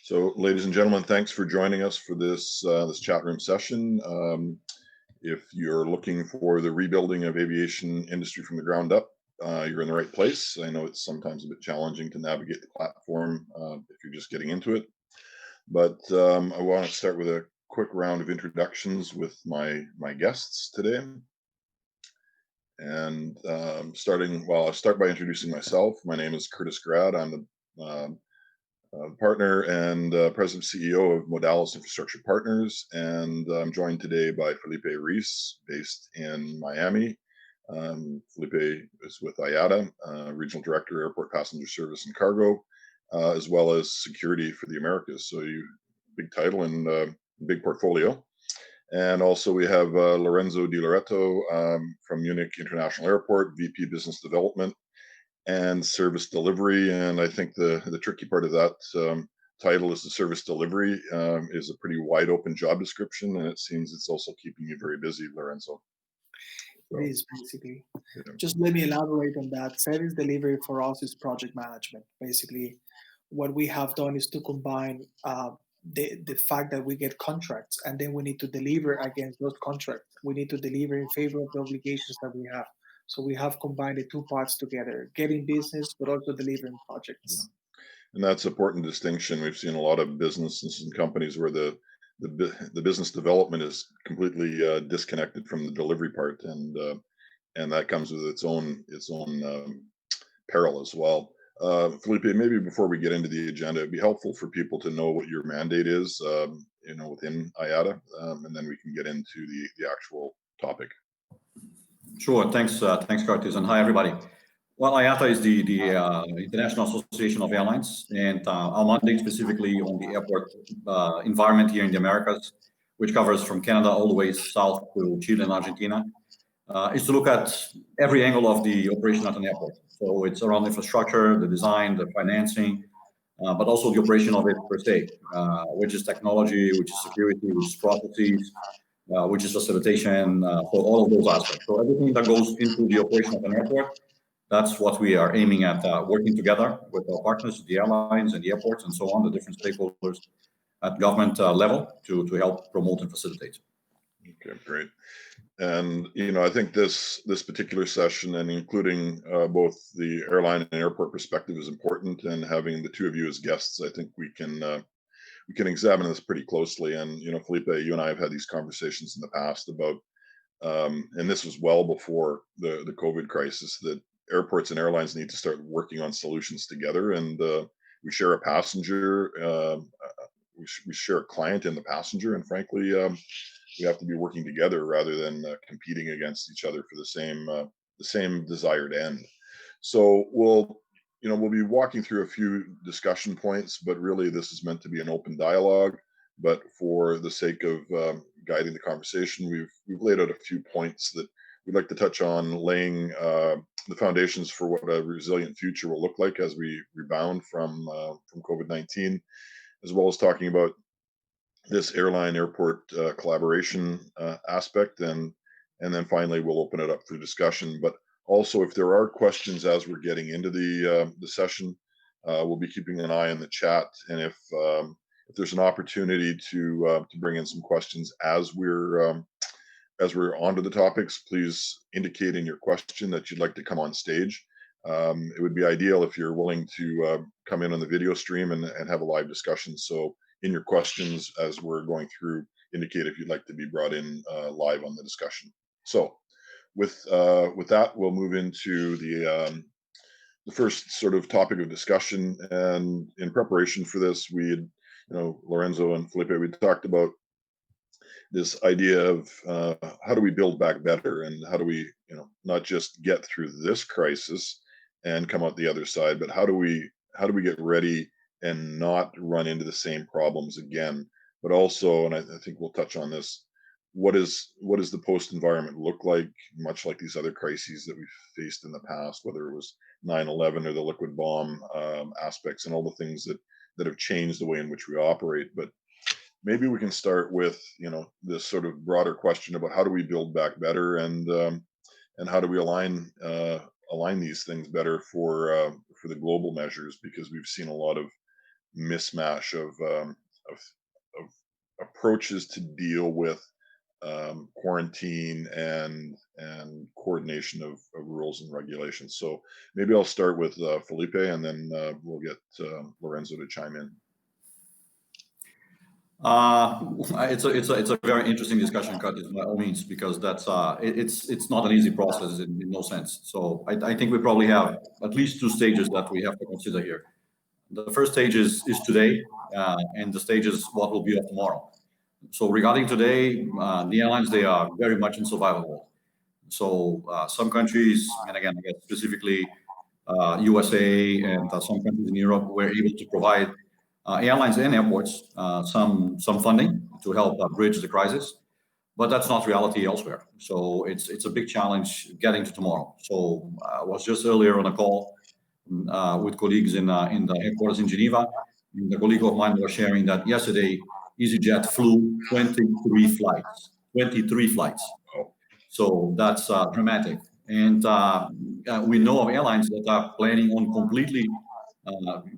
So, ladies and gentlemen, thanks for joining us for this chat room session. If you're looking for the rebuilding of aviation industry from the ground up, you're in the right place. I know it's sometimes a bit challenging to navigate the platform if you're just getting into it, but I want to start with a quick round of introductions with my guests today. And I'll start by introducing myself. My name is Curtis Grad. I'm the partner and president CEO of Modalis Infrastructure Partners, and I'm joined today by Filipe Reis, based in Miami. Filipe is with IATA, Regional Director Airport Passenger Service and Cargo, as well as Security for the Americas. So you big title and big portfolio. And also we have Lorenzo di Loreto from Munich International Airport, VP Business Development and Service Delivery. And I think the tricky part of that title is the service delivery is a pretty wide open job description, and it seems it's also keeping you very busy, Lorenzo. So, it is basically. Yeah. Just let me elaborate on that. Service delivery for us is project management. Basically, what we have done is to combine the fact that we get contracts, and then we need to deliver against those contracts. We need to deliver in favor of the obligations that we have. So we have combined the two parts together, getting business, but also delivering projects. Yeah. And that's an important distinction. We've seen a lot of businesses and companies where the business development is completely disconnected from the delivery part, and that comes with its own peril as well. Filipe, maybe before we get into the agenda, it'd be helpful for people to know what your mandate is, within IATA, and then we can get into the actual topic. Sure. Thanks, Curtis, and hi everybody. Well, IATA is the International Association of Airlines, and our mandate specifically on the airport environment here in the Americas, which covers from Canada all the way south to Chile and Argentina, is to look at every angle of the operation at an airport. So it's around infrastructure, the design, the financing, but also the operation of it per se, which is technology, which is security, which is processes, which is facilitation, for all of those aspects. So everything that goes into the operation of an airport, that's what we are aiming at, working together with our partners, the airlines and the airports and so on, the different stakeholders at government level to help promote and facilitate. Okay, great. And, I think this particular session, and including both the airline and airport perspective, is important, and having the two of you as guests, I think we can examine this pretty closely. And, Filipe, you and I have had these conversations in the past about, and this was well before the COVID crisis, that airports and airlines need to start working on solutions together. And we share a passenger, we share a client in the passenger, and frankly, we have to be working together rather than competing against each other for the same desired end. So we'll be walking through a few discussion points, but really this is meant to be an open dialogue. But for the sake of guiding the conversation, we've laid out a few points that we'd like to touch on, laying the foundations for what a resilient future will look like as we rebound from COVID-19, as well as talking about this airline airport collaboration aspect, and then finally we'll open it up for discussion. But also, if there are questions as we're getting into the session, we'll be keeping an eye on the chat, and if there's an opportunity to bring in some questions as we're onto the topics, please indicate in your question that you'd like to come on stage. It would be ideal if you're willing to come in on the video stream and have a live discussion. So in your questions as we're going through, indicate if you'd like to be brought in live on the discussion. So with that, we'll move into the first sort of topic of discussion. And in preparation for this, we had, Lorenzo and Filipe, we talked about this idea of how do we build back better, and how do we, not just get through this crisis and come out the other side, but how do we get ready and not run into the same problems again? But also, and I think we'll touch on this, what does the post environment look like, much like these other crises that we've faced in the past, whether it was 9/11 or the liquid bomb aspects and all the things that have changed the way in which we operate. But maybe we can start with, this sort of broader question about how do we build back better, and how do we align these things better for the global measures, because we've seen a lot of mismatch of approaches to deal with quarantine and coordination of rules and regulations. So maybe I'll start with Filipe, and then we'll get Lorenzo to chime in. It's a very interesting discussion, Curtis, by all means, because that's it's not an easy process in no sense. So I think we probably have at least two stages that we have to consider here. The first stage is today, and the stage is what will be of tomorrow. So regarding today, the airlines, they are very much in survival mode. So some countries, and again, I guess specifically USA and some countries in Europe, were able to provide airlines and airports some funding to help bridge the crisis, but that's not reality elsewhere. So it's a big challenge getting to tomorrow. So I was just earlier on a call with colleagues in the headquarters in Geneva. And the colleague of mine was sharing that yesterday EasyJet flew 23 flights. 23 flights. So that's dramatic. And we know of airlines that are planning on completely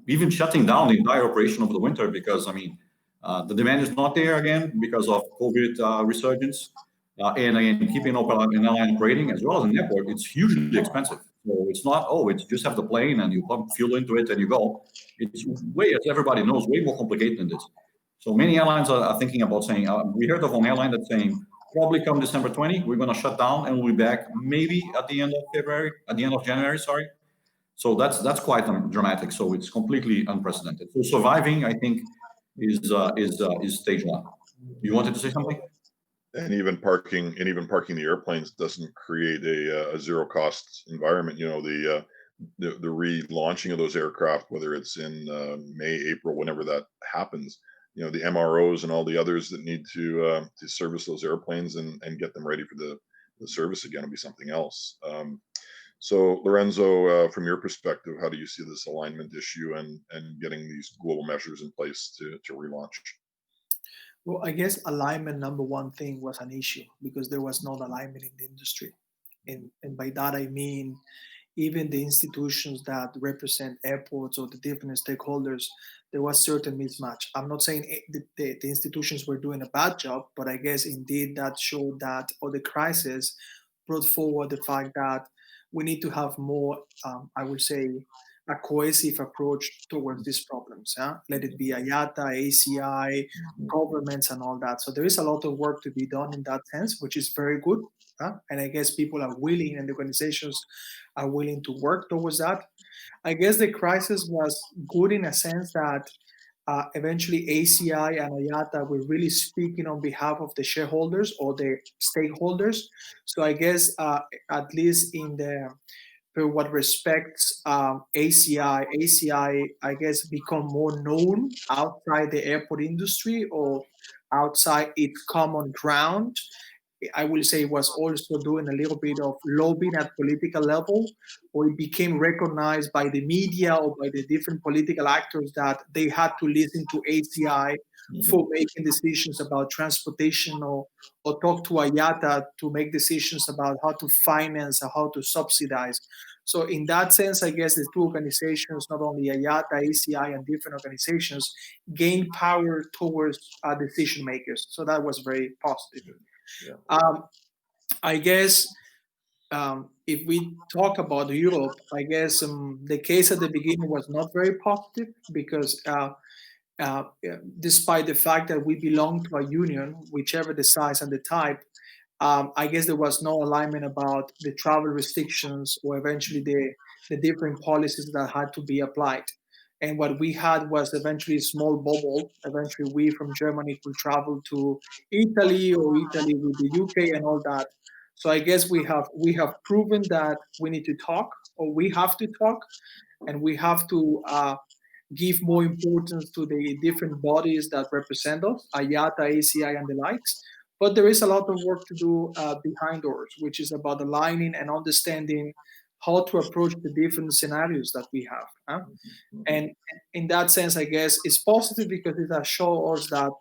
even shutting down the entire operation over the winter because, I mean, the demand is not there again because of COVID resurgence. And again, keeping an airline operating as well as an airport, it's hugely expensive. So it's not, it's just have the plane and you pump fuel into it and you go. It's way, as everybody knows, way more complicated than this. So many airlines are thinking about saying, we heard of an airline that's saying, probably come December 20, we're going to shut down and we'll be back maybe at the end of January, sorry. So that's quite dramatic. So it's completely unprecedented. So surviving, I think, is stage one. You wanted to say something? And even parking the airplanes doesn't create a zero cost environment. You know, the relaunching of those aircraft, whether it's in May, April, whenever that happens, you know, the MROs and all the others that need to service those airplanes and get them ready for the service again will be something else. So Lorenzo, from your perspective, how do you see this alignment issue and getting these global measures in place to relaunch? Well, I guess alignment, number one thing, was an issue because there was no alignment in the industry. And by that, I mean, even the institutions that represent airports or the different stakeholders, there was certain mismatch. I'm not saying the institutions were doing a bad job, but I guess indeed that showed that, or the crisis brought forward the fact that we need to have more, I would say, a cohesive approach towards these problems. Let it be IATA, ACI, governments, and all that. So there is a lot of work to be done in that sense, which is very good. And I guess people are willing, and the organizations are willing to work towards that. I guess the crisis was good in a sense that eventually ACI and IATA were really speaking on behalf of the shareholders or the stakeholders. So I guess at least for what respects ACI, I guess, become more known outside the airport industry or outside its common ground. I will say it was also doing a little bit of lobbying at political level, or it became recognized by the media or by the different political actors that they had to listen to ACI for making decisions about transportation or talk to IATA to make decisions about how to finance or how to subsidize. So in that sense, I guess the two organizations, not only IATA, ACI, and different organizations, gained power towards decision makers. So that was very positive. Yeah. I guess if we talk about Europe, I guess the case at the beginning was not very positive because despite the fact that we belong to a union, whichever the size and the type, I guess there was no alignment about the travel restrictions or eventually the different policies that had to be applied. And what we had was eventually a small bubble. Eventually, we from Germany could travel to Italy or Italy with the UK and all that. So I guess we have proven that we need to talk, or we have to talk, and we have to give more importance to the different bodies that represent us, IATA, ACI, and the likes. But there is a lot of work to do behind doors, which is about aligning and understanding how to approach the different scenarios that we have. And in that sense, I guess it's positive because it has shown us that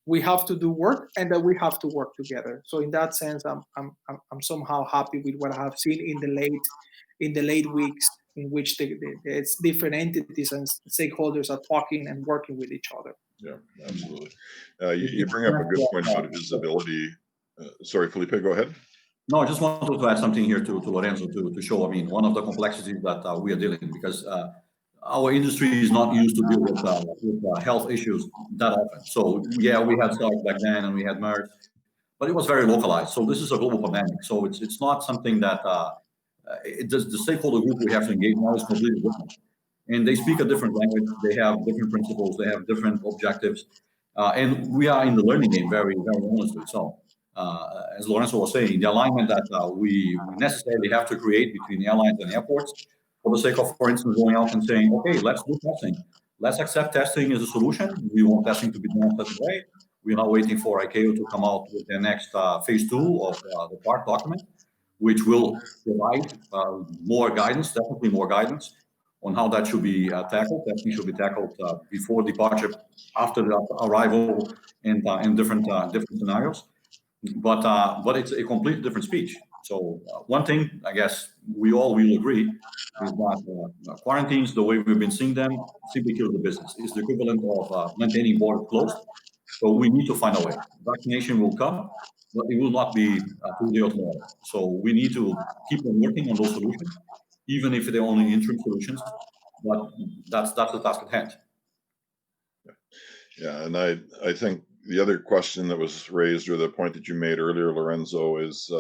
we have to do work and that we have to work together. So in that sense, I'm somehow happy with what I have seen in the late weeks in which it's different entities and stakeholders are talking and working with each other. Yeah, absolutely. You bring up a good point about visibility. Sorry, Filipe, go ahead. No, I just wanted to add something here to Lorenzo to show, I mean, one of the complexities that we are dealing with, because our industry is not used to deal with health issues that often. So yeah, we had SARS back then and we had MERS, but it was very localized. So this is a global pandemic. So it's not something that the stakeholder group we have to engage now is completely different. And they speak a different language. They have different principles. They have different objectives. And we are in the learning game, very, very honestly. So as Lorenzo was saying, the alignment that we necessarily have to create between airlines and airports, for the sake of, for instance, going out and saying, okay, let's do testing. Let's accept testing as a solution. We want testing to be done such a way. We're not waiting for ICAO to come out with their next phase 2 of the PARC document, which will provide more guidance, definitely more guidance on how that should be tackled. Testing should be tackled before departure, after the arrival, and in different scenarios. But it's a completely different speech. So one thing I guess we all will agree is that quarantines, the way we've been seeing them, simply kill the business. It's the equivalent of maintaining borders closed. So we need to find a way. Vaccination will come, but it will not be today or tomorrow. So we need to keep on working on those solutions, even if they're only interim solutions. But that's the task at hand. Yeah, and I think the other question that was raised, or the point that you made earlier, Lorenzo, is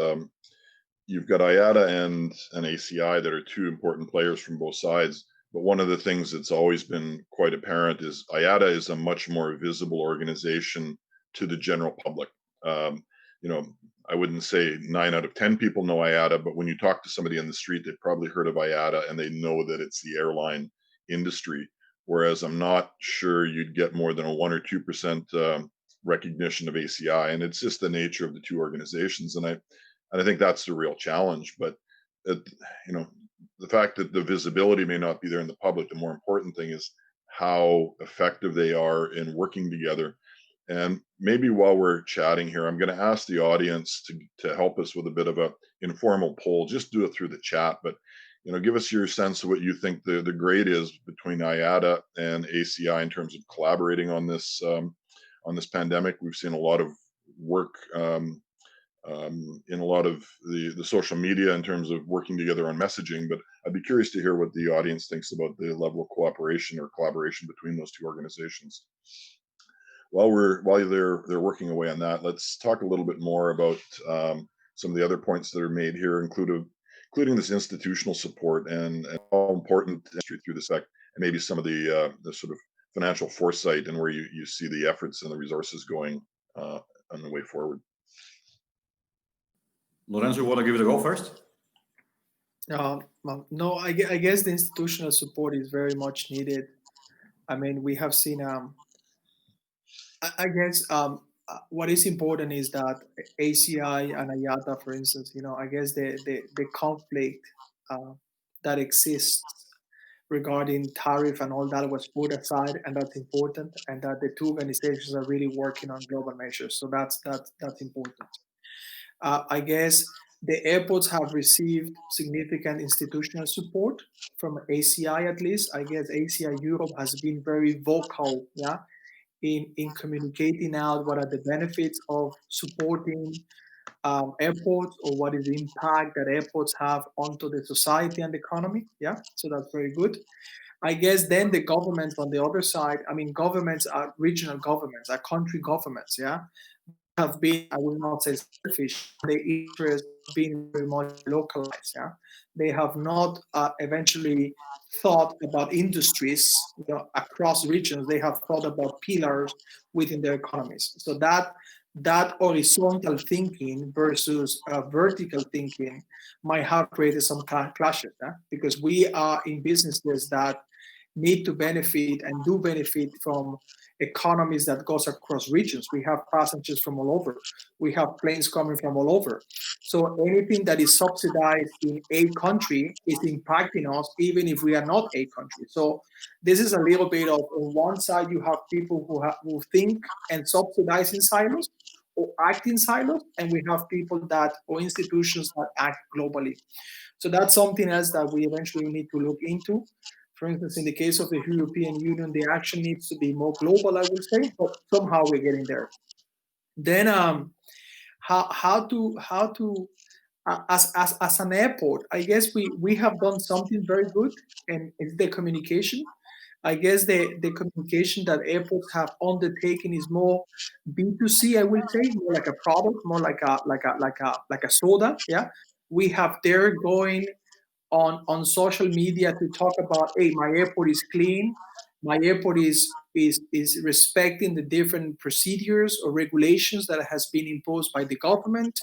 you've got IATA and ACI that are two important players from both sides. But one of the things that's always been quite apparent is IATA is a much more visible organization to the general public. You know, I wouldn't say 9 out of 10 people know IATA, but when you talk to somebody on the street, they've probably heard of IATA and they know that it's the airline industry. Whereas I'm not sure you'd get more than a 1 or 2% recognition of ACI, and it's just the nature of the two organizations. And I think that's the real challenge. But you know, the fact that the visibility may not be there in the public, the more important thing is how effective they are in working together. And maybe while we're chatting here, I'm going to ask the audience to help us with a bit of a informal poll. Just do it through the chat, but you know, give us your sense of what you think the grade is between IATA and ACI in terms of collaborating on this pandemic. We've seen a lot of work in a lot of the social media in terms of working together on messaging, but I'd be curious to hear what the audience thinks about the level of cooperation or collaboration between those two organizations. While they're working away on that, let's talk a little bit more about some of the other points that are made here, including this institutional support and how important entry through this, and maybe some of the sort of financial foresight and where you see the efforts and the resources going on the way forward. Lorenzo, you want to give it a go first? No, I guess the institutional support is very much needed. I mean, we have seen, I guess what is important is that ACI and IATA, for instance, you know, I guess the conflict that exists regarding tariff and all that was put aside, and that's important, and that the two organizations are really working on global measures. So that's important. I guess the airports have received significant institutional support from ACI, at least. I guess ACI Europe has been very vocal, yeah, in communicating out what are the benefits of supporting airports, or what is the impact that airports have onto the society and the economy. Yeah, so that's very good. I guess then the governments on the other side, I mean, governments are regional governments, are country governments, yeah, have been, I will not say selfish, the interest being very much localized, yeah. They have not eventually thought about industries, you know, across regions. They have thought about pillars within their economies. So that horizontal thinking versus vertical thinking might have created some clashes, because we are in businesses that need to benefit and do benefit from economies that goes across regions. We have passengers from all over. We have planes coming from all over. So anything that is subsidized in a country is impacting us, even if we are not a country. So this is a little bit of, on one side, you have people who think and subsidize in silos. act in silos, and we have people or institutions that act globally. So that's something else that we eventually need to look into. For instance, in the case of the European Union, the action needs to be more global, I would say, but somehow we're getting there. Then how to as an airport, I guess we have done something very good, and it's the communication. I guess the communication that airports have undertaken is more B2C, I will say, more like a product, more like a soda. Yeah. We have there going on social media to talk about, hey, my airport is clean, my airport is respecting the different procedures or regulations that has been imposed by the government.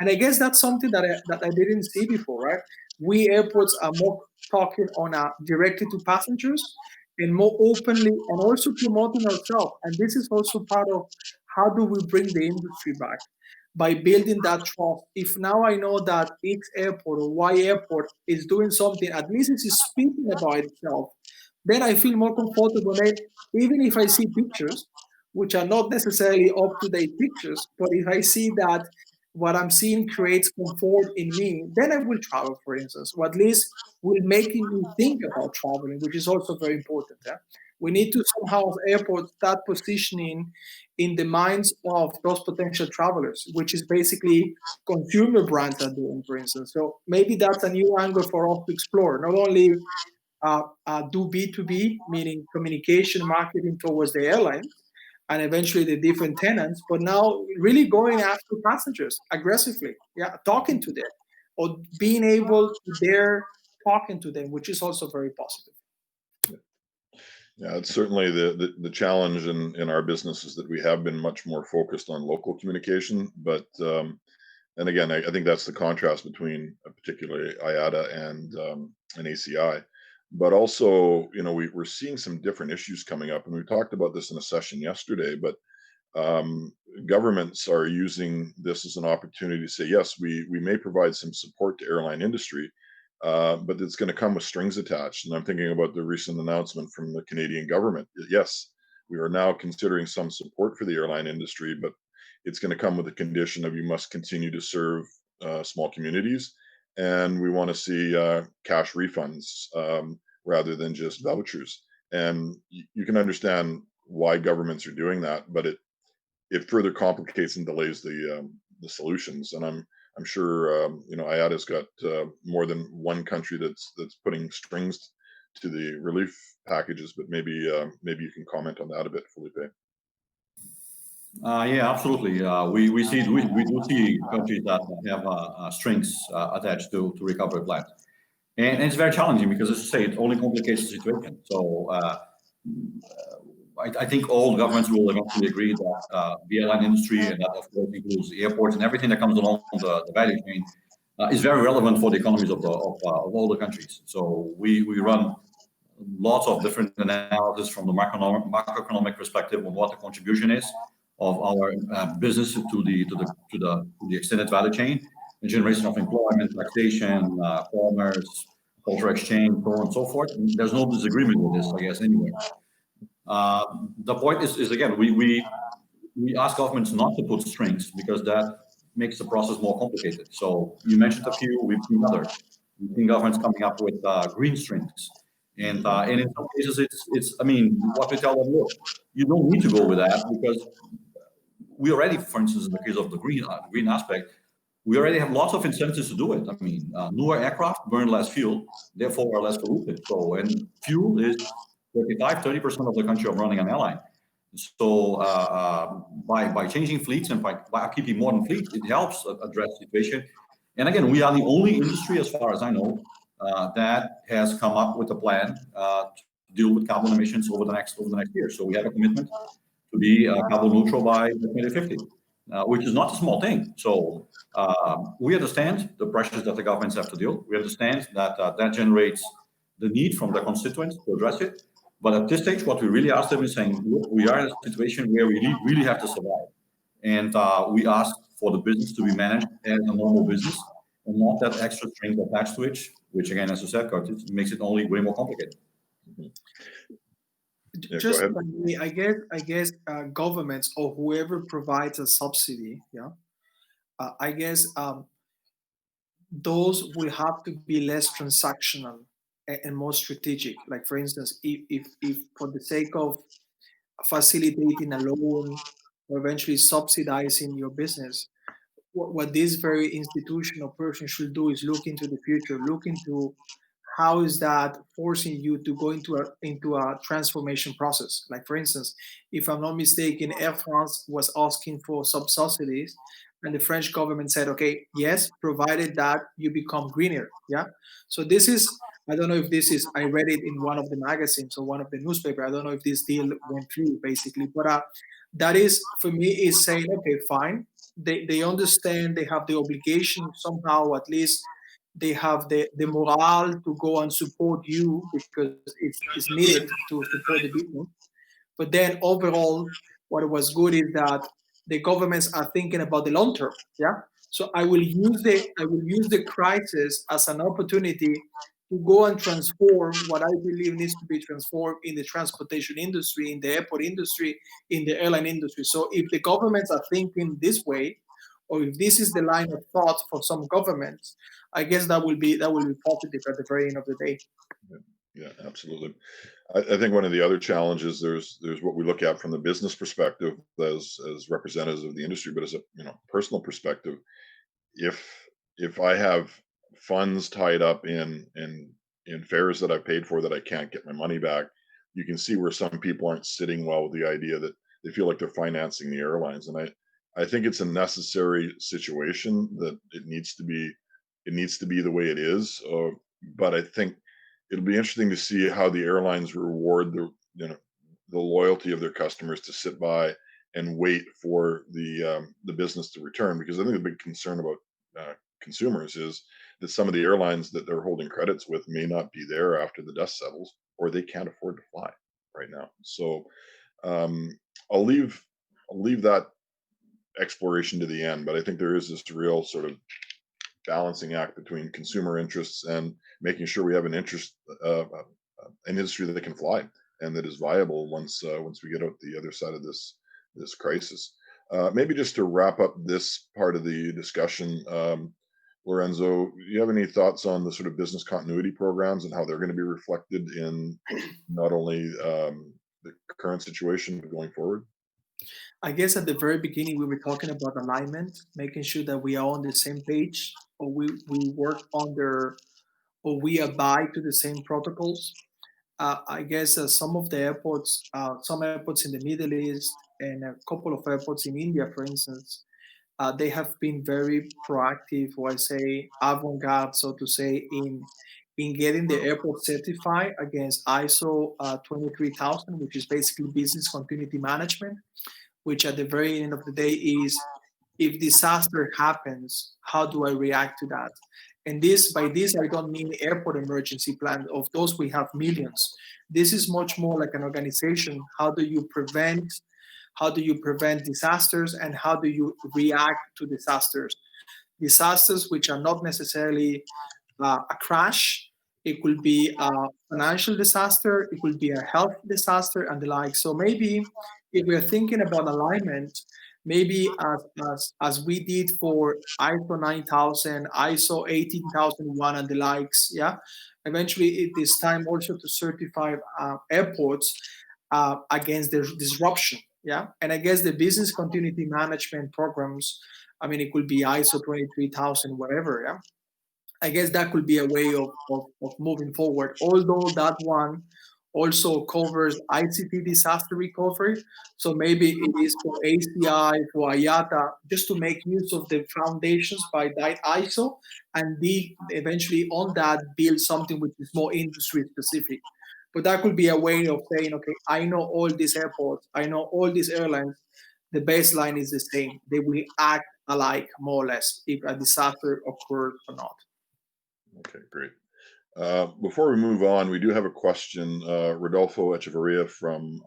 And I guess that's something that I didn't see before, right? We airports are more talking on directly to passengers and more openly, and also promoting ourselves. And this is also part of how do we bring the industry back, by building that trust. If now I know that X airport or Y airport is doing something, at least it's speaking about itself, then I feel more comfortable. Even if I see pictures, which are not necessarily up-to-date pictures, but if I see that what I'm seeing creates comfort in me, then I will travel, for instance, or at least will making me think about traveling, which is also very important. Yeah? We need to somehow, as airports, start positioning in the minds of those potential travelers, which is basically consumer brands are doing, for instance. So maybe that's a new angle for us to explore. Not only do B2B, meaning communication marketing towards the airline and eventually the different tenants, but now really going after passengers aggressively, yeah, talking to them or being able to dare talking to them, which is also very positive. Yeah, it's certainly the challenge in our business is that we have been much more focused on local communication, but and again, I think that's the contrast between particularly IATA and ACI. But also, you know, we're seeing some different issues coming up, and we talked about this in a session yesterday. But governments are using this as an opportunity to say, yes, we may provide some support to airline industry, but it's going to come with strings attached. And I'm thinking about the recent announcement from the Canadian government. Yes, we are now considering some support for the airline industry, but it's going to come with the condition of you must continue to serve small communities, and we want to see cash refunds rather than just vouchers. And you can understand why governments are doing that, but it further complicates and delays the solutions. And I'm sure you know, IATA's got more than one country that's putting strings to the relief packages, but maybe you can comment on that a bit, Filipe. Yeah, absolutely. We do see countries that have strings attached to recovery plans, and it's very challenging because, as you say, it only complicates the situation. So I think all governments will eventually agree that the airline industry, and that of course includes the airports and everything that comes along the value chain, is very relevant for the economies of all the countries. So we run lots of different analysis from the macroeconomic perspective on what the contribution is of our business to the extended value chain, the generation of employment, taxation, commerce, cultural exchange, so on and so forth. And there's no disagreement with this, I guess, anyway. The point is again, we ask governments not to put strings because that makes the process more complicated. So you mentioned a few, we've seen others. We've seen governments coming up with green strings. And in some cases, it's I mean, what we tell them, look, you don't need to go with that because we already, for instance, in the case of the green aspect, we already have lots of incentives to do it. I mean, newer aircraft burn less fuel, therefore are less polluted. So, and fuel is 30% of the country of running an airline. So by changing fleets and by keeping modern fleets, it helps address the situation. And again, we are the only industry, as far as I know, that has come up with a plan to deal with carbon emissions over the next year. So we have a commitment to be carbon neutral by 2050, which is not a small thing. So we understand the pressures that the governments have to deal. We understand that that generates the need from the constituents to address it. But at this stage, what we really ask them is saying, look, we are in a situation where we really have to survive. And we ask for the business to be managed as a normal business and not that extra strings attached to it, which again, as you said, Curtis, makes it only way more complicated. Yeah, go just ahead. I guess governments or whoever provides a subsidy, yeah, I guess those will have to be less transactional and more strategic. Like for instance, if for the sake of facilitating a loan or eventually subsidizing your business, what this very institutional person should do is look into the future, look into how is that forcing you to go into a transformation process. Like for instance, if I'm not mistaken, Air France was asking for subsidies, and the French government said, okay, yes, provided that you become greener. Yeah. So this is, I don't know if this is, I read it in one of the magazines or one of the newspaper. I don't know if this deal went through basically, but that is for me is saying, okay, fine. They understand they have the obligation somehow, at least they have the morale to go and support you because it's needed to support the business. But then overall, what was good is that the governments are thinking about the long term. Yeah. So I will use the crisis as an opportunity to go and transform what I believe needs to be transformed in the transportation industry, in the airport industry, in the airline industry. So if the governments are thinking this way, or if this is the line of thought for some governments, I guess that will be positive at the very end of the day. Yeah, absolutely. I think one of the other challenges there's what we look at from the business perspective as representatives of the industry, but as a personal perspective, if I have funds tied up in fares that I paid for that I can't get my money back, you can see where some people aren't sitting well with the idea that they feel like they're financing the airlines, and I think it's a necessary situation that it needs to be the way it is. But I think it'll be interesting to see how the airlines reward the loyalty of their customers to sit by and wait for the business to return, because I think the big concern about consumers is that some of the airlines that they're holding credits with may not be there after the dust settles, or they can't afford to fly right now. So um, I'll leave that exploration to the end, but I think there is this real sort of balancing act between consumer interests and making sure we have an industry that can fly and that is viable once we get out the other side of this crisis. Maybe just to wrap up this part of the discussion, Lorenzo, do you have any thoughts on the sort of business continuity programs and how they're going to be reflected in not only the current situation but going forward? I guess at the very beginning we were talking about alignment, making sure that we are on the same page, or we work under, or we abide to the same protocols. I guess some airports in the Middle East and a couple of airports in India, for instance, they have been very proactive, or I say avant-garde, so to say, in getting the airport certified against ISO 23000, which is basically business continuity management, which at the very end of the day is, if disaster happens, how do I react to that? And by this I don't mean airport emergency plan. Of those we have millions. This is much more like an organization. How do you prevent disasters, and how do you react to disasters? Disasters which are not necessarily a crash. It could be a financial disaster. It could be a health disaster and the like. So maybe if we're thinking about alignment, maybe as we did for ISO 9000, ISO 18001 and the likes, yeah. Eventually, it is time also to certify airports against the disruption, yeah. And I guess the business continuity management programs, I mean, it could be ISO 23000, whatever, yeah. I guess that could be a way of moving forward, although that one also covers ICT disaster recovery. So maybe it is for ACI, for IATA, just to make use of the foundations by that ISO, and eventually on that build something which is more industry specific. But that could be a way of saying, okay, I know all these airports, I know all these airlines, the baseline is the same. They will act alike, more or less, if a disaster occurs or not. Okay, great. Before we move on, we do have a question. Rodolfo Echeverria from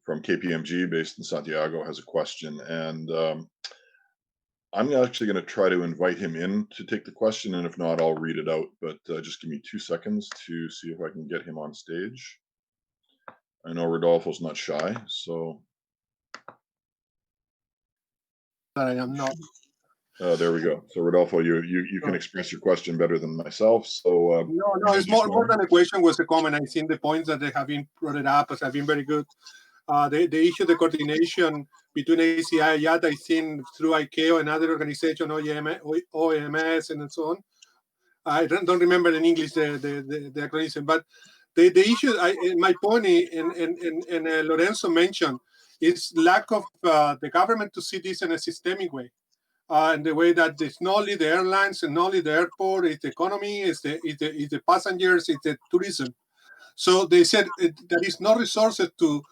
KPMG, based in Santiago, has a question, and I'm actually going to try to invite him in to take the question, and if not, I'll read it out. But just give me 2 seconds to see if I can get him on stage. I know Rodolfo's not shy, so. I am not. There we go. So Rodolfo, you can express your question better than myself. So no, it's more than a question, was a comment. I've seen the points that they have been brought it up as have been very good. The issue, the coordination between ACI, IATA, I've seen through ICAO and other organizations, OMS, and so on. I don't remember in English the acronym, but the issue, my point, and Lorenzo mentioned, is lack of the government to see this in a systemic way. And the way that it's not only the airlines and not only the airport, it's the economy, it's the passengers, it's the tourism. So they said there is no resources to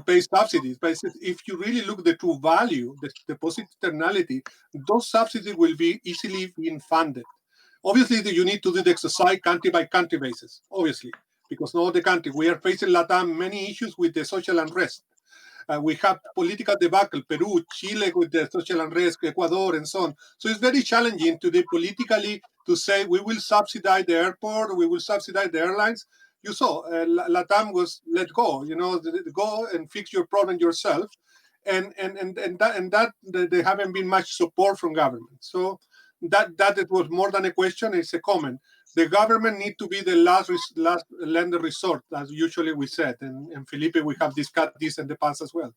pay subsidies. But if you really look at the true value, the positive externality, those subsidies will be easily being funded. Obviously, you need to do the exercise country by country basis, obviously, because not all the country. We are facing LATAM many issues with the social unrest. We have political debacle, Peru, Chile with the social unrest, Ecuador, and so on. So it's very challenging today politically to say we will subsidize the airport, we will subsidize the airlines. You saw LATAM was let go, go and fix your problem yourself. And that there haven't been much support from government. So that it was more than a question, it's a comment. The government need to be the last lender resort, as usually we said. And Filipe, we have discussed this in the past as well.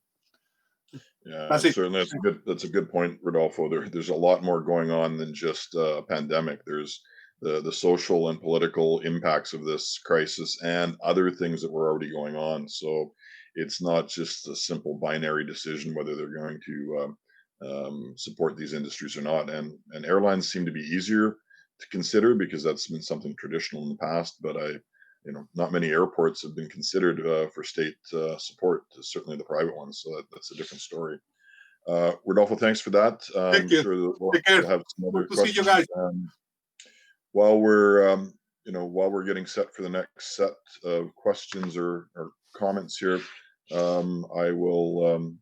Yeah, certainly that's a good point, Rodolfo. There's a lot more going on than just a pandemic. There's the social and political impacts of this crisis and other things that were already going on. So it's not just a simple binary decision whether they're going to support these industries or not. And airlines seem to be easier to consider because that's been something traditional in the past, but not many airports have been considered for state support, certainly the private ones. So that's a different story. Rodolfo, thanks for that. Thank you. Sure we'll have some other Good to questions. see you guys. While we're getting set for the next set of questions or comments here, I will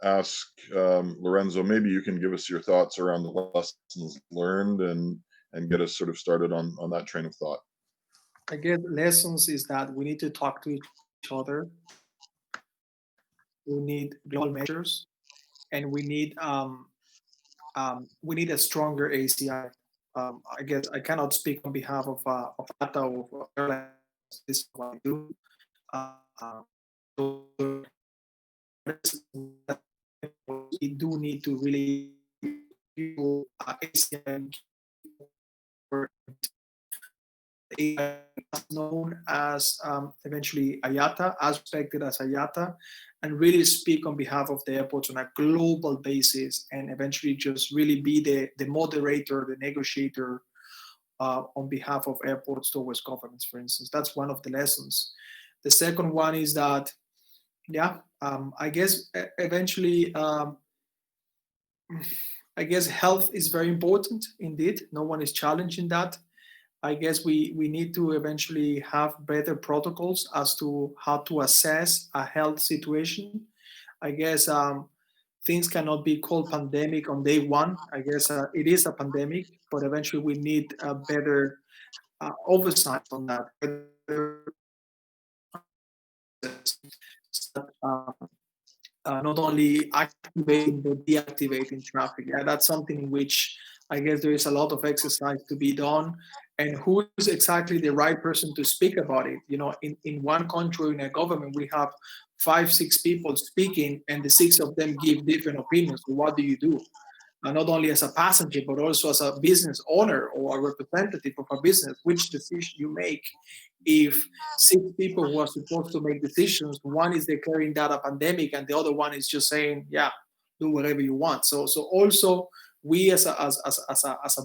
ask Lorenzo, maybe you can give us your thoughts around the lessons learned and get us sort of started on that train of thought. I guess lessons is that we need to talk to each other. We need global measures, and we need a stronger ACI. I guess I cannot speak on behalf of IATA or airlines. This is what I do. We do need to really ACI known as eventually IATA, as respected as IATA, and really speak on behalf of the airports on a global basis, and eventually just really be the moderator, the negotiator on behalf of airports towards governments, for instance. That's one of the lessons. The second one is that, I guess eventually, I guess health is very important indeed. No one is challenging that. I guess we need to eventually have better protocols as to how to assess a health situation. I guess things cannot be called pandemic on day one. I guess it is a pandemic, but eventually we need a better oversight on that. Not only activating but deactivating traffic. Yeah, that's something in which I guess there is a lot of exercise to be done. And who is exactly the right person to speak about it? In one country, in a government, we have 5-6 people speaking, and the 6 of them give different opinions. So what do you do? Not only as a passenger, but also as a business owner or a representative of a business, which decision you make if 6 people who are supposed to make decisions, one is declaring that a pandemic and the other one is just saying, do whatever you want. So also we as a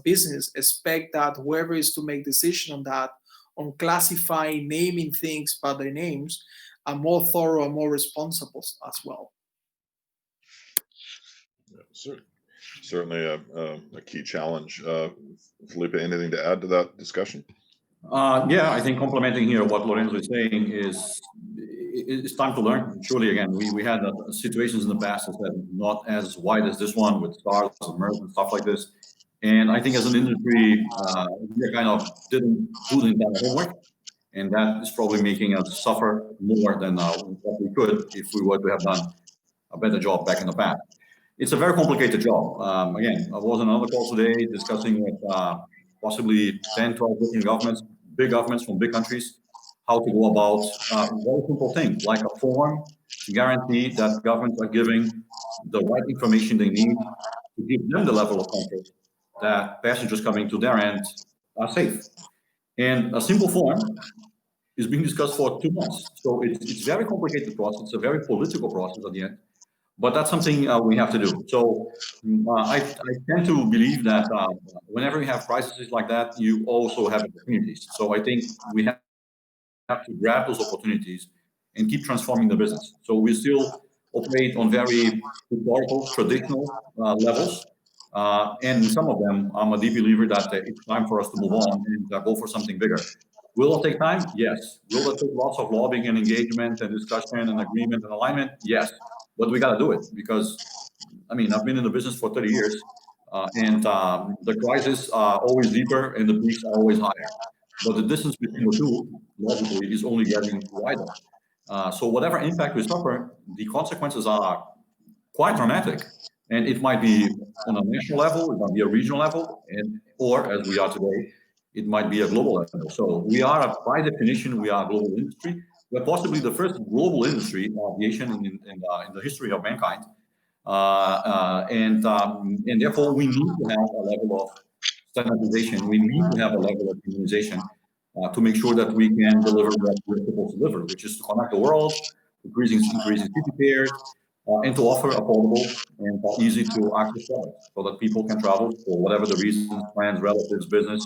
business expect that whoever is to make decision on that, on classifying, naming things by their names, are more thorough and more responsible as well. Yeah, certainly a key challenge. Filipe, anything to add to that discussion? I think complementing here what Lorenzo is saying is it's time to learn. Surely, again, we had situations in the past that not as wide as this one with SARS and MERS and stuff like this. And I think as an industry, we kind of didn't do that homework. and that is probably making us suffer more than what we could if we were to have done a better job back in the past. It's a very complicated job. Again, I was on another call today discussing with possibly 10, 12 different governments, big governments from big countries, how to go about very simple things like a form to guarantee that governments are giving the right information they need to give them the level of comfort that passengers coming to their end are safe. And a simple form is being discussed for 2 months. So it's very complicated process. It's a very political process at the end. But that's something we have to do. So I tend to believe that whenever you have crises like that, you also have opportunities. So I think we have to grab those opportunities and keep transforming the business. So we still operate on very historical, traditional levels. And in some of them, I'm a deep believer that it's time for us to move on and go for something bigger. Will it take time? Yes. Will it take lots of lobbying and engagement and discussion and agreement and alignment? Yes. But we got to do it because, I mean, I've been in the business for 30 years and the crises are always deeper and the peaks are always higher. But the distance between the two, logically, is only getting wider. So whatever impact we suffer, the consequences are quite dramatic. And it might be on a national level, it might be a regional level, or as we are today, it might be a global level. So we are, by definition, we are a global industry. We're possibly the first global industry, aviation, in the history of mankind. And therefore, we need to have a level of standardization. We need to have a level of harmonization to make sure that we can deliver what we're supposed to deliver, which is to connect the world, increasing city pairs, and to offer affordable and easy to access products so that people can travel for whatever the reasons, plans, relatives, business,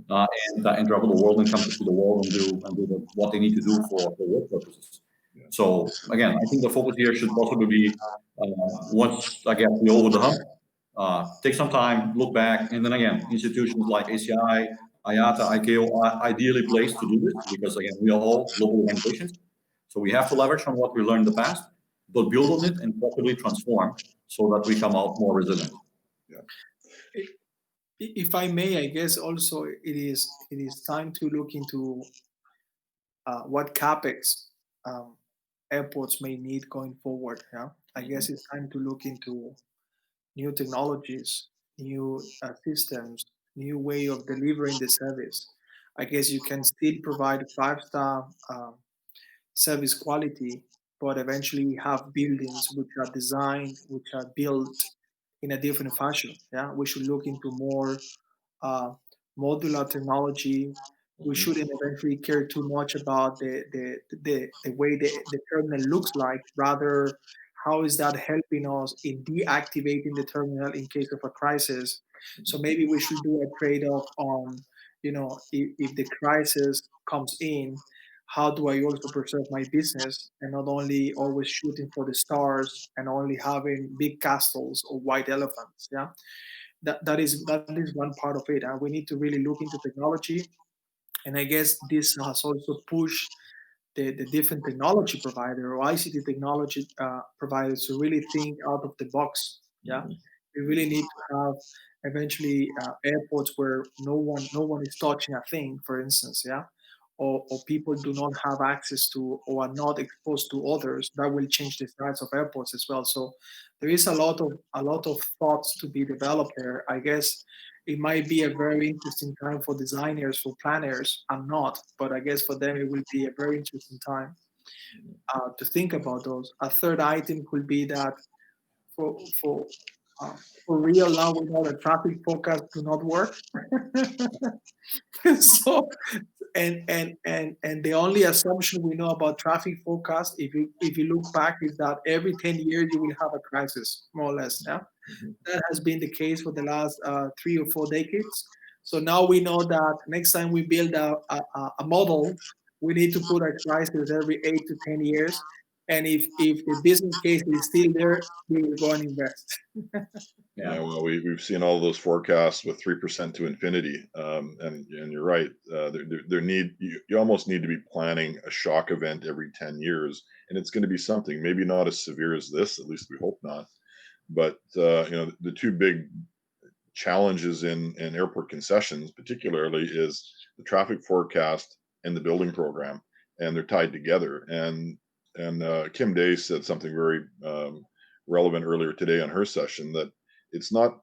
and travel the world and come to see the world and do what they need to do for work purposes. So again, I think the focus here should possibly be once I get over the hump, take some time, look back, and then again, institutions like ACI, IATA, ICAO are ideally placed to do this because again, we are all global organizations. So we have to leverage on what we learned in the past, but build on it and properly transform so that we come out more resilient. Yeah. If I may, I guess also it is time to look into what capex airports may need going forward. Yeah, I guess it's time to look into new technologies, new systems, new way of delivering the service. I guess you can still provide 5-star service quality, but eventually have buildings which are designed, which are built in a different fashion. Yeah, we should look into more modular technology. We shouldn't eventually care too much about the way the terminal looks like. Rather, how is that helping us in deactivating the terminal in case of a crisis? So maybe we should do a trade-off on, if the crisis comes in, how do I also preserve my business and not only always shooting for the stars and only having big castles or white elephants? Yeah, that is one part of it. And we need to really look into technology. And I guess this has also pushed the different technology provider or ICT technology providers to really think out of the box. Yeah, we really need to have eventually airports where no one is touching a thing, for instance. Yeah, or people do not have access to or are not exposed to others. That will change the size of airports as well. So there is a lot of thoughts to be developed there. I guess it might be a very interesting time for designers, for planners. I'm not, but I guess for them it will be a very interesting time to think about those. A third item could be that for real now we know that traffic forecasts do not work. So and the only assumption we know about traffic forecast, if you look back, is that every 10 years you will have a crisis, more or less. Yeah, that has been the case for the last 3 or 4 decades. So now we know that next time we build a model, we need to put a crisis every 8 to 10 years. And if the business case is still there, we will go and invest. Yeah, well, we've seen all those forecasts with 3% to infinity, and you're right. You almost need to be planning a shock event every 10 years, and it's going to be something maybe not as severe as this. At least we hope not. But the two big challenges in airport concessions, particularly, is the traffic forecast the building program, and they're tied together. And Kim Day said something very relevant earlier today on her session, that it's not,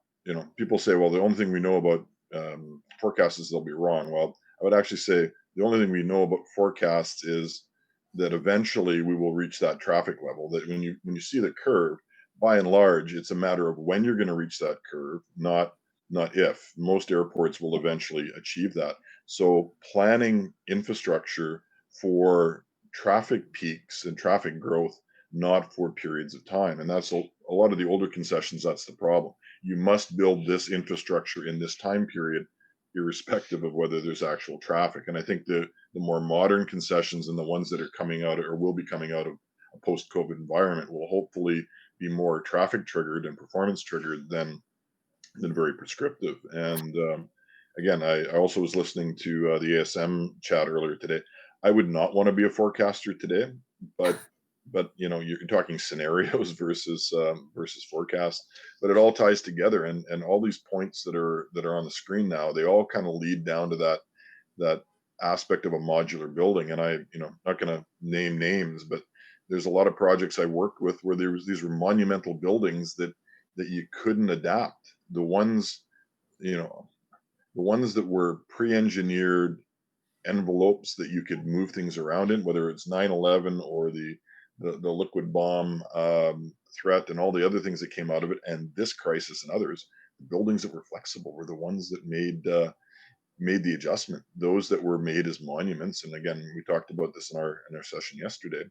people say, well, the only thing we know about forecasts is they'll be wrong. Well, I would actually say the only thing we know about forecasts is that eventually we will reach that traffic level. That when you see the curve, by and large, it's a matter of when you're going to reach that curve, not if. Most airports will eventually achieve that. So planning infrastructure for traffic peaks and traffic growth, not for periods of time. And that's a lot of the older concessions, that's the problem. You must build this infrastructure in this time period, irrespective of whether there's actual traffic. And I think the more modern concessions and the ones that are coming out or will be coming out of a post-COVID environment will hopefully be more traffic triggered and performance triggered than very prescriptive. And again, I also was listening to the ASM chat earlier today. I would not want to be a forecaster today, but you're talking scenarios versus forecast, but it all ties together, and all these points that are on the screen now, they all kind of lead down to that aspect of a modular building. And I not going to name names, but there's a lot of projects I worked with where these were monumental buildings that you couldn't adapt. The ones that were pre-engineered envelopes that you could move things around in, whether it's 9/11 or the liquid bomb threat and all the other things that came out of it, and this crisis and others, the buildings that were flexible were the ones that made the adjustment. Those that were made as monuments, and again, we talked about this in our session yesterday.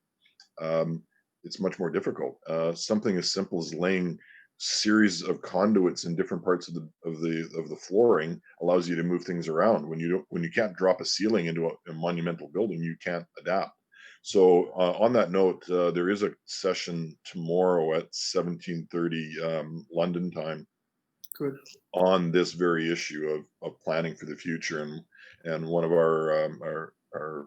It's much more difficult. Something as simple as laying series of conduits in different parts of the flooring allows you to move things around. When you can't drop a ceiling into a monumental building, you can't adapt. So on that note, there is a session tomorrow at 17:30 London time. Good. On this very issue of planning for the future, and one of our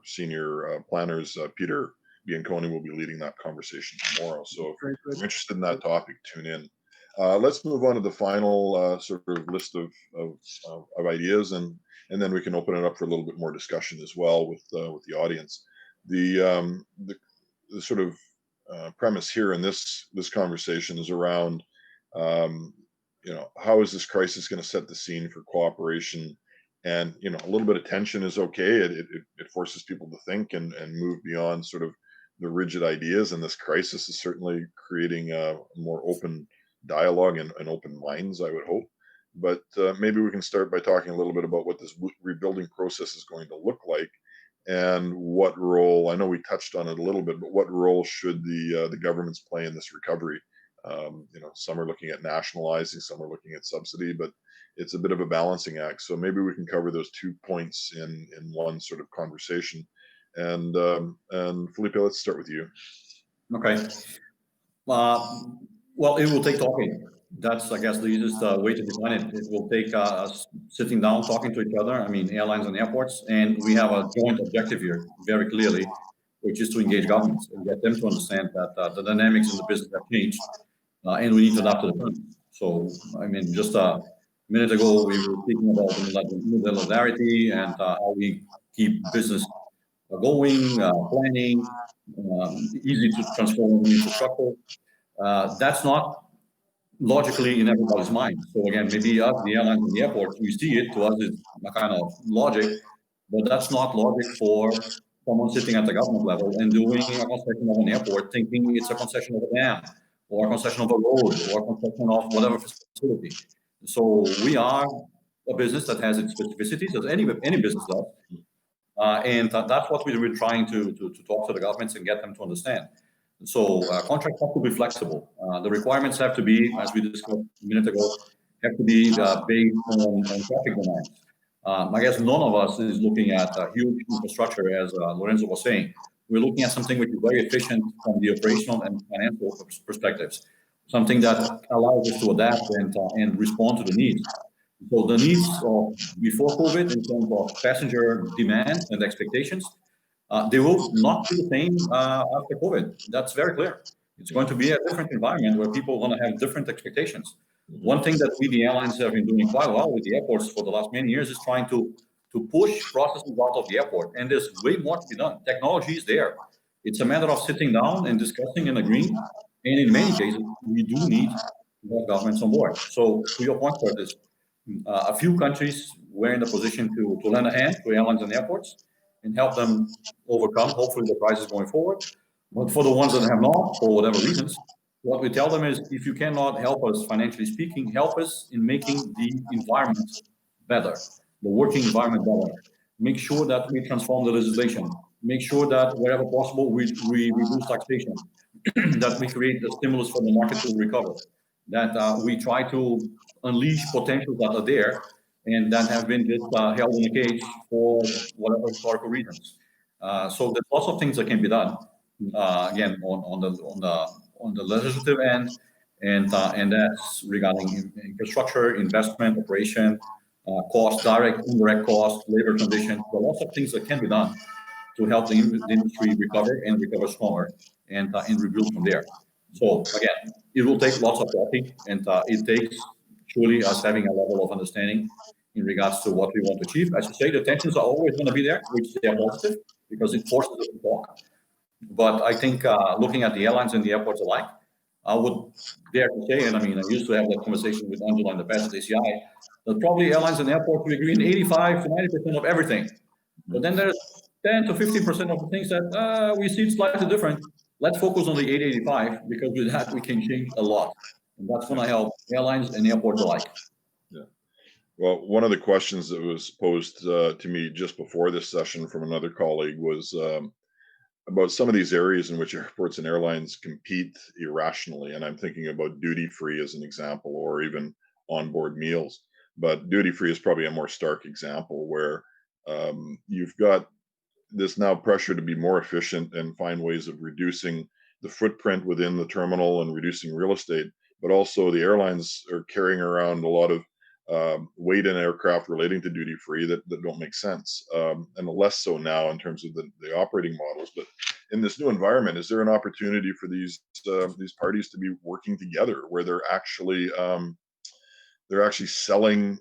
senior planners, Peter Bianconi, will be leading that conversation tomorrow. So if you're interested in that topic, tune in. Let's move on to the final sort of list of ideas, and then we can open it up for a little bit more discussion as well with the audience. The sort of premise here in this conversation is around how is this crisis going to set the scene for cooperation? And a little bit of tension is okay. It forces people to think and move beyond sort of the rigid ideas. And this crisis is certainly creating a more open dialogue and open minds, I would hope. But maybe we can start by talking a little bit about what this rebuilding process is going to look like, and what role, I know we touched on it a little bit, but what role should the governments play in this recovery? Some are looking at nationalizing, some are looking at subsidy, but it's a bit of a balancing act. So maybe we can cover those 2 points in one sort of conversation. And Filipe, let's start with you. Okay. Well, it will take talking. That's, I guess, the easiest way to define it. It will take us sitting down, talking to each other. I mean, airlines and airports, and we have a joint objective here, very clearly, which is to engage governments and get them to understand that the dynamics in the business have changed, and we need to adapt to the current. So, I mean, just a minute ago, we were speaking about the modularity and how we keep business going, planning, easy to transform infrastructure. That's not logically in everybody's mind. So again, maybe us, the airlines and the airports, we see it, to us it's a kind of logic, but that's not logic for someone sitting at the government level and doing a concession of an airport, thinking it's a concession of a dam, or a concession of a road, or a concession of whatever facility. So we are a business that has its specificities, as any business does, and that's what we're trying to talk to the governments and get them to understand. So contracts have to be flexible. The requirements have to be, as we discussed a minute ago, have to be based on traffic demands. I guess none of us is looking at a huge infrastructure, as Lorenzo was saying. We're looking at something which is very efficient from the operational and financial perspectives, something that allows us to adapt and respond to the needs. So the needs of before COVID in terms of passenger demand and expectations, they will not be the same after COVID. That's very clear. It's going to be a different environment where people are going to have different expectations. One thing that we, the airlines, have been doing quite well with the airports for the last many years is trying to to push processes out of the airport. And there's way more to be done. Technology is there. It's a matter of sitting down and discussing and agreeing. And in many cases, we do need to have governments on board. So to your point, Curtis, a few countries were in the position to lend a hand to airlines and airports and help them overcome, hopefully, the crisis going forward. But for the ones that have not, for whatever reasons, what we tell them is, if you cannot help us financially speaking, help us in making the environment better, the working environment better. Make sure that we transform the legislation. Make sure that wherever possible, we reduce taxation, that we create a stimulus for the market to recover, that we try to unleash potentials that are there and that have been just held in a cage for whatever historical reasons. So there's lots of things that can be done. Again, on the legislative end, and that's regarding infrastructure, investment, operation, cost, direct, indirect cost, labor conditions. There are lots of things that can be done to help the industry recover and recover stronger and rebuild from there. So again, it will take lots of talking, and it takes truly us having a level of understanding in regards to what we want to achieve. As you say, the tensions are always going to be there, which they are positive because it forces us to talk. But I think looking at the airlines and the airports alike, I would dare to say, and I mean, I used to have that conversation with Angela in the past at ACI, that probably airlines and airports will agree in 85 to 90% of everything. But then there's 10 to 15% of the things that we see slightly different. Let's focus on the 85 because with that we can change a lot. And that's going to help airlines and airports alike. Yeah. Well, one of the questions that was posed to me just before this session from another colleague was about some of these areas in which airports and airlines compete irrationally. And I'm thinking about duty-free as an example, or even onboard meals. But duty-free is probably a more stark example where you've got this now pressure to be more efficient and find ways of reducing the footprint within the terminal and reducing real estate. But also the airlines are carrying around a lot of weight in aircraft relating to duty free that don't make sense, and less so now in terms of the operating models. But in this new environment, is there an opportunity for these parties to be working together where they're actually selling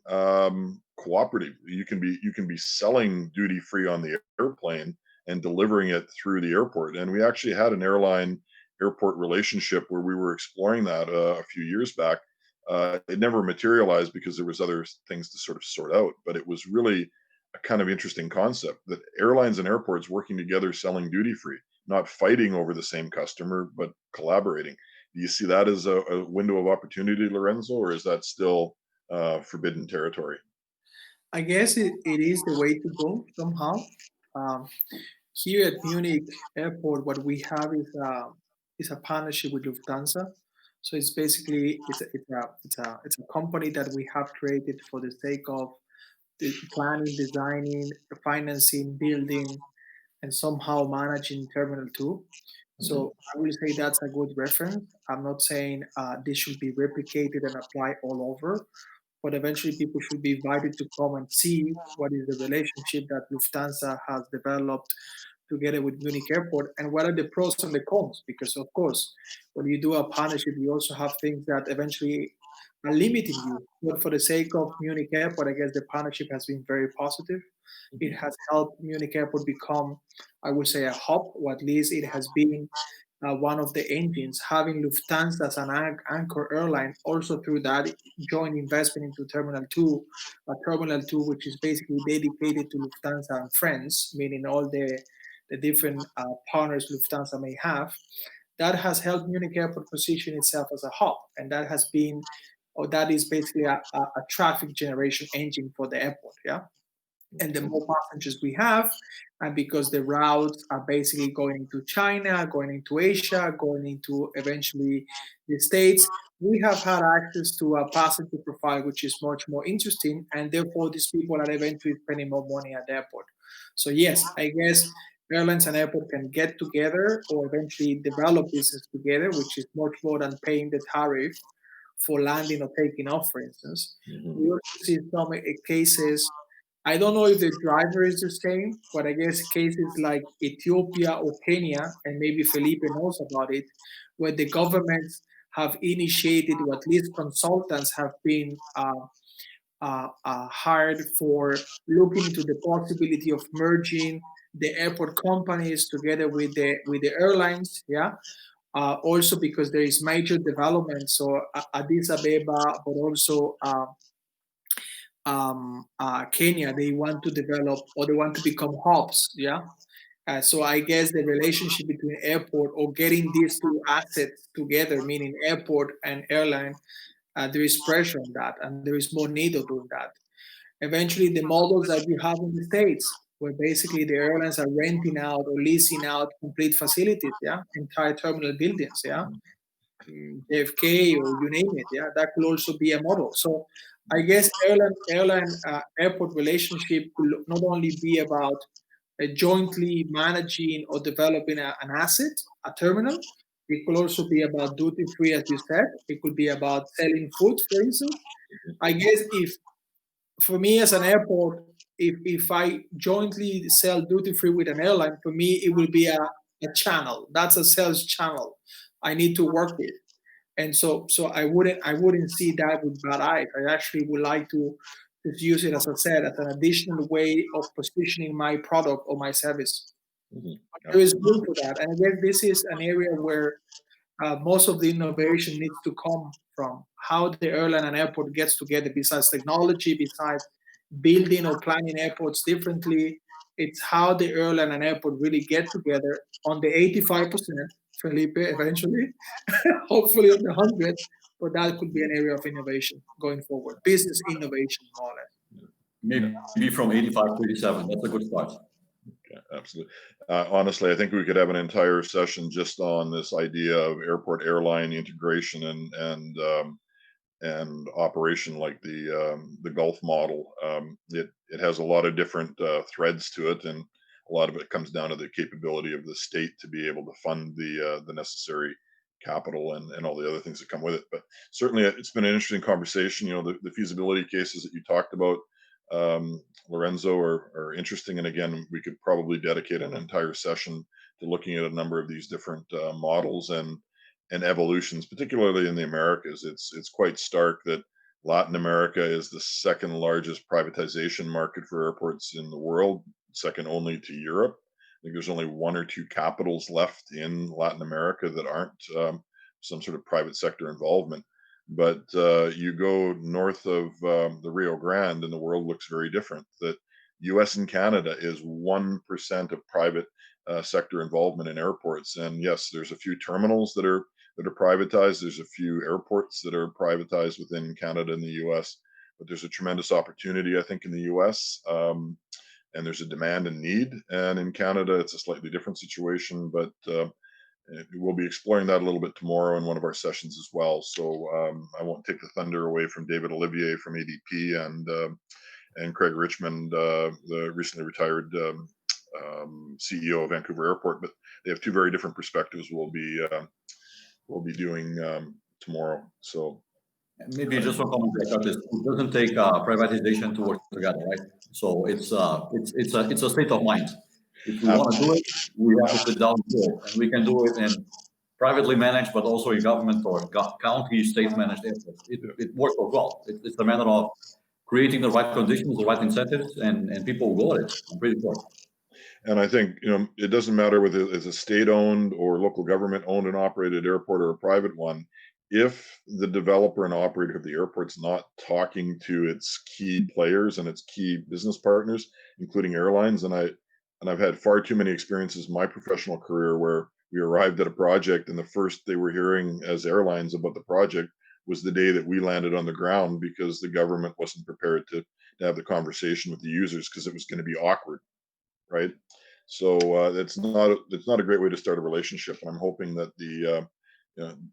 cooperative? You can be selling duty free on the airplane and delivering it through the airport. And we actually had an airline airport relationship where we were exploring that a few years back. It never materialized because there was other things to sort of sort out, but it was really a kind of interesting concept that airlines and airports working together selling duty free, not fighting over the same customer, but collaborating. Do you see that as a window of opportunity, Lorenzo, or is that still forbidden territory? I guess it is the way to go somehow. Here at Munich Airport, what we have is a partnership with Lufthansa. So it's basically it's a company that we have created for the sake of the planning, designing, financing, building, and somehow managing Terminal 2. So I will say that's a good reference. I'm not saying this should be replicated and applied all over, but eventually people should be invited to come and see what is the relationship that Lufthansa has developed together with Munich Airport, and what are the pros and the cons. Because of course, when you do a partnership, you also have things that eventually are limiting you. But for the sake of Munich Airport, I guess the partnership has been very positive. It has helped Munich Airport become, I would say, a hub, or at least it has been one of the engines, having Lufthansa as an anchor airline, also through that joint investment into Terminal 2, Terminal 2, which is basically dedicated to Lufthansa and friends, meaning all the different partners Lufthansa may have. That has helped Munich Airport position itself as a hub, and that has been, or that is basically a traffic generation engine for the airport, yeah? And the more passengers we have, and because the routes are basically going into China, going into Asia, going into eventually the States, we have had access to a passenger profile which is much more interesting, and therefore these people are eventually spending more money at the airport. So yes, I guess airlines and airport can get together or eventually develop business together, which is much more than paying the tariff for landing or taking off, for instance. We also see some cases, I don't know if the driver is the same, but I guess cases like Ethiopia or Kenya, and maybe Felipe knows about it, where the governments have initiated, or at least consultants have been hired for looking into the possibility of merging the airport companies together with the airlines. Yeah. Also because there is major development. So Addis Ababa, but also Kenya, they want to develop or they want to become hubs. Yeah. So I guess the relationship between airport or getting these two assets together, meaning airport and airline, there is pressure on that, and there is more need of doing that. Eventually, the models that we have in the States, where basically the airlines are renting out or leasing out complete facilities, yeah, entire terminal buildings, yeah, JFK or you name it, yeah, that could also be a model. So I guess airline airport relationship could not only be about jointly managing or developing an asset, a terminal. It could also be about duty free, as you said. It could be about selling food, for instance. I guess if for me as an airport, if I jointly sell duty free with an airline, for me it will be a channel. That's a sales channel I need to work with. And so I wouldn't see that with bad eyes. I actually would like to just use it, as I said, as an additional way of positioning my product or my service. There is room for that, and again, this is an area where most of the innovation needs to come from. How the airline and airport gets together, besides technology, besides building or planning airports differently, it's how the airline and airport really get together on the 85%, Felipe, eventually, hopefully on the 100, but that could be an area of innovation going forward, business innovation, more or less. Maybe from 85 to 87. That's a good start. Yeah, absolutely. Honestly, I think we could have an entire session just on this idea of airport airline integration and operation, like the Gulf model. It has a lot of different threads to it, and a lot of it comes down to the capability of the state to be able to fund the necessary capital and all the other things that come with it. But certainly, it's been an interesting conversation. You know, the feasibility cases that you talked about, Lorenzo, are interesting. And again, we could probably dedicate an entire session to looking at a number of these different models and evolutions, particularly in the Americas. It's quite stark that Latin America is the second largest privatization market for airports in the world, second only to Europe. I think there's only one or two capitals left in Latin America that aren't some sort of private sector involvement. But you go north of the Rio Grande, and the world looks very different. That U.S. and Canada is 1% of private sector involvement in airports. And yes, there's a few terminals that are privatized. There's a few airports that are privatized within Canada and the U.S. But there's a tremendous opportunity, I think, in the U.S. And there's a demand and need. And in Canada, it's a slightly different situation. But we'll be exploring that a little bit tomorrow in one of our sessions as well. So I won't take the thunder away from David Olivier from ADP and Craig Richmond, the recently retired CEO of Vancouver Airport. But they have two very different perspectives we'll be doing tomorrow. So maybe just one comment like this: it doesn't take privatization to work together, right? So it's a state of mind. If we want to do it, we have to sit down and do it, and we can do it in privately managed, but also in government or county, state managed airports. It works well. It's a matter of creating the right conditions, the right incentives, and people will go at it. I'm pretty sure. And I think, you know, it doesn't matter whether it's a state-owned or local government-owned and operated airport or a private one. If the developer and operator of the airport's not talking to its key players and its key business partners, including airlines, and I've had far too many experiences in my professional career where we arrived at a project and the first they were hearing as airlines about the project was the day that we landed on the ground, because the government wasn't prepared to have the conversation with the users because it was going to be awkward. Right. So it's not a great way to start a relationship. And I'm hoping that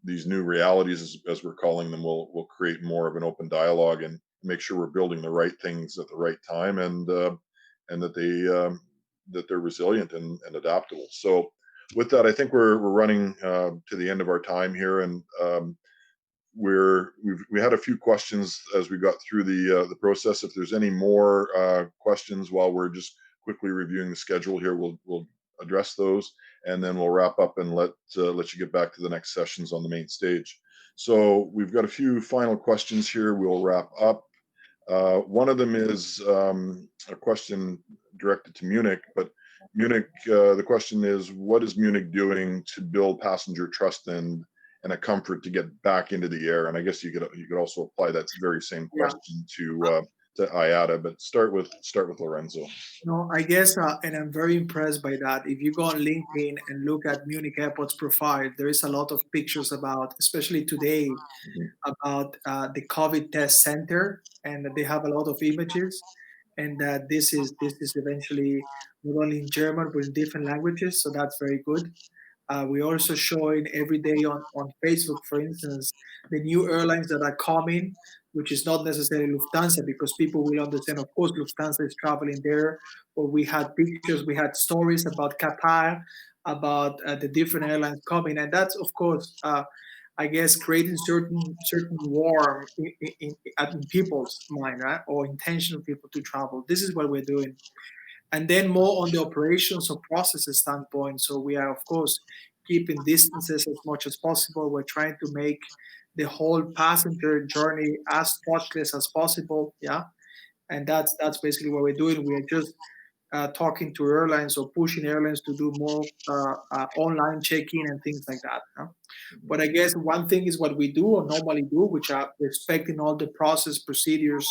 these new realities, as we're calling them, will create more of an open dialogue and make sure we're building the right things at the right time, and that they're resilient and adaptable. So with that, I think we're running to the end of our time here, and we had a few questions as we got through the process. If there's any more questions while we're just quickly reviewing the schedule here, we'll address those, and then we'll wrap up and let you get back to the next sessions on the main stage. So we've got a few final questions here. We'll wrap up. One of them is a question directed to Munich, but Munich, the question is, what is Munich doing to build passenger trust and a comfort to get back into the air? And I guess you could also apply that very same question to IATA, but start with Lorenzo. No, I guess, and I'm very impressed by that. If you go on LinkedIn and look at Munich Airport's profile, there is a lot of pictures about, especially today, about the COVID test center, and they have a lot of images, and that this is eventually not only in German but in different languages. So that's very good. We're also showing every day on Facebook, for instance, the new airlines that are coming, which is not necessarily Lufthansa, because people will understand, of course, Lufthansa is traveling there, but we had pictures, we had stories about Qatar, about the different airlines coming. And that's, of course, I guess, creating certain warmth in people's mind, right? Or intention of people to travel. This is what we're doing. And then more on the operations or processes standpoint. So we are, of course, keeping distances as much as possible. We're trying to make the whole passenger journey as touchless as possible. Yeah. And that's basically what we're doing. We are just talking to airlines or pushing airlines to do more online check-in and things like that. Huh? But I guess one thing is what we do or normally do, which are respecting all the process procedures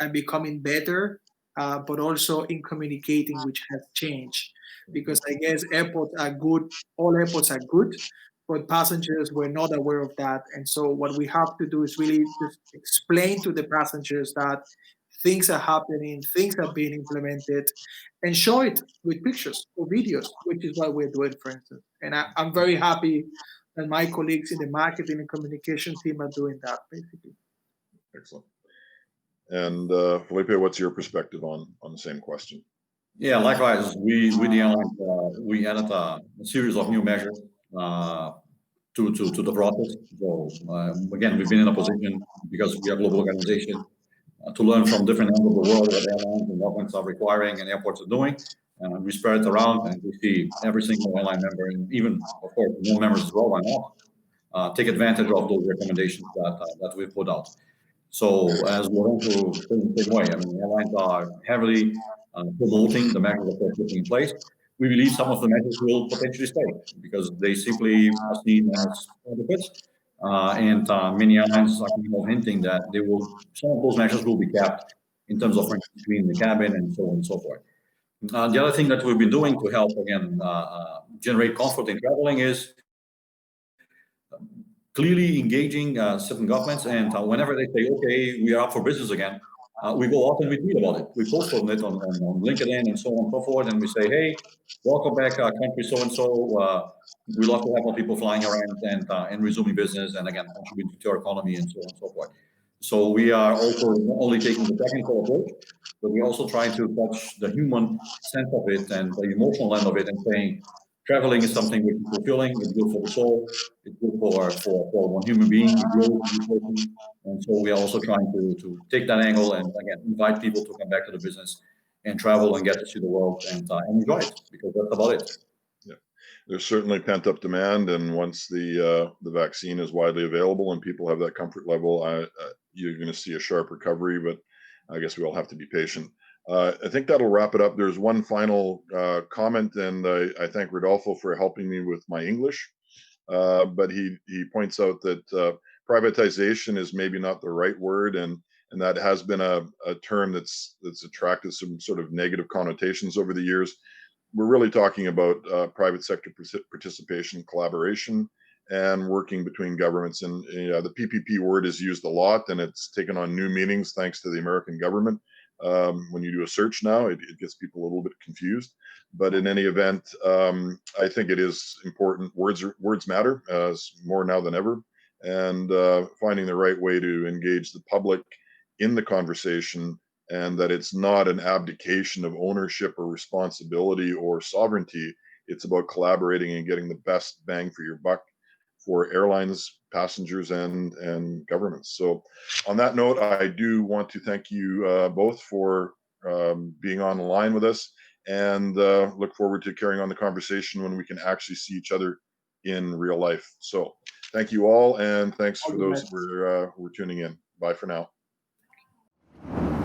and becoming better, but also in communicating, which has changed. Because I guess airports are good, all airports are good, but passengers were not aware of that. And so what we have to do is really just explain to the passengers that things are happening, things are being implemented, and show it with pictures or videos, which is what we're doing, for instance. And I'm very happy that my colleagues in the marketing and communication team are doing that, basically. Excellent. And Filipe, what's your perspective on the same question? Yeah, likewise, we the airline, we added a series of new measures to the process. So again, we've been in a position, because we are a global organization, to learn from different ends of the world what airlines and governments are requiring and airports are doing. We spread it around, and we see every single airline member, and even, of course, new members as well, why not, take advantage of those recommendations that we've put out. So as Lorenzo said in the same way, I mean, airlines are heavily promoting the measures that they're putting in place. We believe some of the measures will potentially stay because they simply are seen as adequate. And many airlines are hinting that some of those measures will be kept in terms of between the cabin and so on and so forth. The other thing that we've been doing to help, again, generate comfort in traveling is clearly engaging certain governments, and whenever they say, okay, we are up for business again, we go out and we tweet about it. We post on it on LinkedIn and so on and so forth, and we say, hey, welcome back, country so-and-so. We love to have more people flying around and resuming business, and again, contributing to our economy and so on and so forth. So we are also not only taking the technical approach, but we're also trying to touch the human sense of it and the emotional end of it, and saying, traveling is something which is fulfilling, it's good for the soul, it's good for one human being, it grows, and so we are also trying to take that angle and, again, invite people to come back to the business and travel and get to see the world and enjoy it, because that's about it. Yeah, there's certainly pent-up demand, and once the vaccine is widely available and people have that comfort level, you're going to see a sharp recovery, but I guess we all have to be patient. I think that'll wrap it up. There's one final comment, and I thank Rodolfo for helping me with my English. But he points out that privatization is maybe not the right word, and that has been a term that's attracted some sort of negative connotations over the years. We're really talking about private sector participation, collaboration, and working between governments. And the PPP word is used a lot, and it's taken on new meanings thanks to the American government. When you do a search now, it gets people a little bit confused. But in any event, I think it is important. Words matter more now than ever, and finding the right way to engage the public in the conversation, and that it's not an abdication of ownership or responsibility or sovereignty. It's about collaborating and getting the best bang for your buck for airlines, passengers, and governments. So on that note, I do want to thank you both for being on the line with us, and look forward to carrying on the conversation when we can actually see each other in real life. So thank you all, and thanks for those who were tuning in. Bye for now. you.